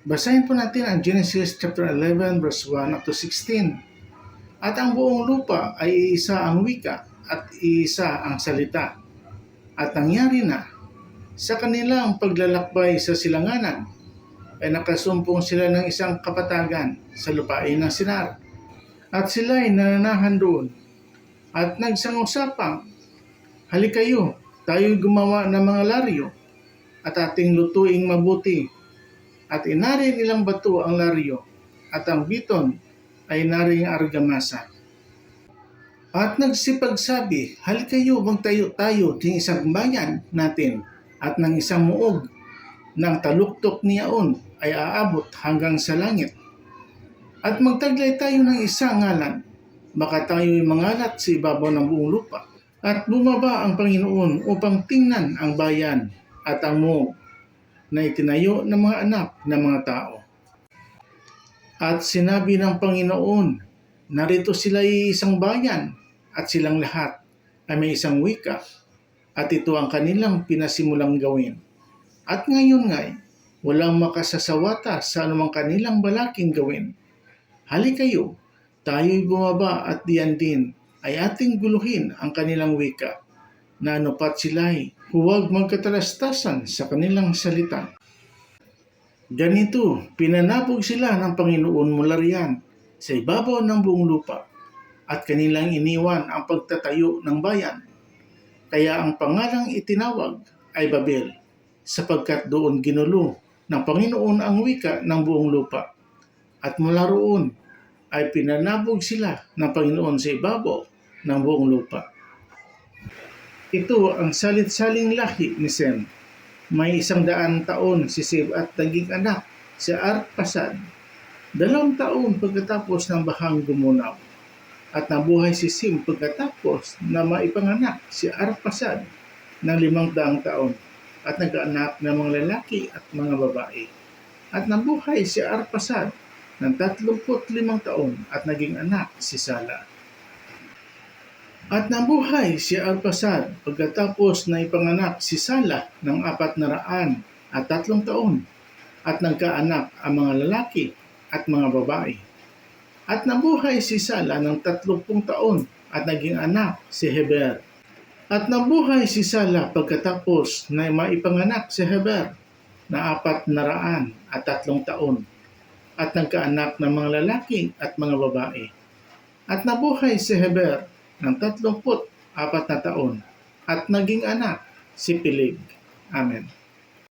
Basahin po natin ang Genesis chapter 11 verse 1 up to 16. At ang buong lupa ay iisa ang wika at iisa ang salita. At nangyari na, sa kanilang paglalakbay sa silanganan, ay nakasumpong sila ng isang kapatagan sa lupain ng Sinar. At sila'y nananahan doon. At nagsang-usapang, halikayo, tayo'y gumawa ng mga laryo at ating lutuing mabuti. At inari nilang bato ang laryo at ang biton ay naring argamasa. At nagsipagsabi, halikayo magtayo tayo ng isang bayan natin at ng isang muog ng taluktok niyaon ay aabot hanggang sa langit. At magtaglay tayo ng isang ngalan, baka tayo'y mangalat sa ibabaw ng buong lupa. At bumaba ang Panginoon upang tingnan ang bayan at ang muog na itinayo ng mga anak ng mga tao. At sinabi ng Panginoon, narito sila'y isang bayan at silang lahat ay may isang wika at ito ang kanilang pinasimulang gawin. At ngayon nga'y walang makasasawata sa anumang kanilang balaking gawin. Halikayo, tayo'y bumaba at diyan din ay ating guluhin ang kanilang wika na anupat sila'y huwag magkatalastasan sa kanilang salita. Ganito, pinanabog sila ng Panginoon mula riyan sa ibabaw ng buong lupa at kanilang iniwan ang pagtatayo ng bayan. Kaya ang pangalang itinawag ay Babel, sapagkat doon ginulo ng Panginoon ang wika ng buong lupa. At mula roon ay pinanabog sila ng Panginoon sa ibabaw ng buong lupa. Ito ang salit-saling lahi ni Sem. May 100 taon si Sem at naging anak si Arphaxad. 2 taon pagkatapos ng bahang gumunaw. At nabuhay si Sem pagkatapos na maipanganak si Arphaxad ng 500 taon at nagkaanak ng mga lalaki at mga babae. At nabuhay si Arphaxad ng 35 taon at naging anak si Sala. At nabuhay si Arphaxad pagkatapos na ipanganak si Sala ng 403 taon at nagkaanak ang mga lalaki at mga babae. At nabuhay si Sala ng 30 taon at naging anak si Heber. At nabuhay si Sala pagkatapos na maipanganak si Heber na 403 taon at nagkaanak ng mga lalaki at mga babae. At nabuhay si Heber ng 34 na taon at naging anak si Peleg. Amen.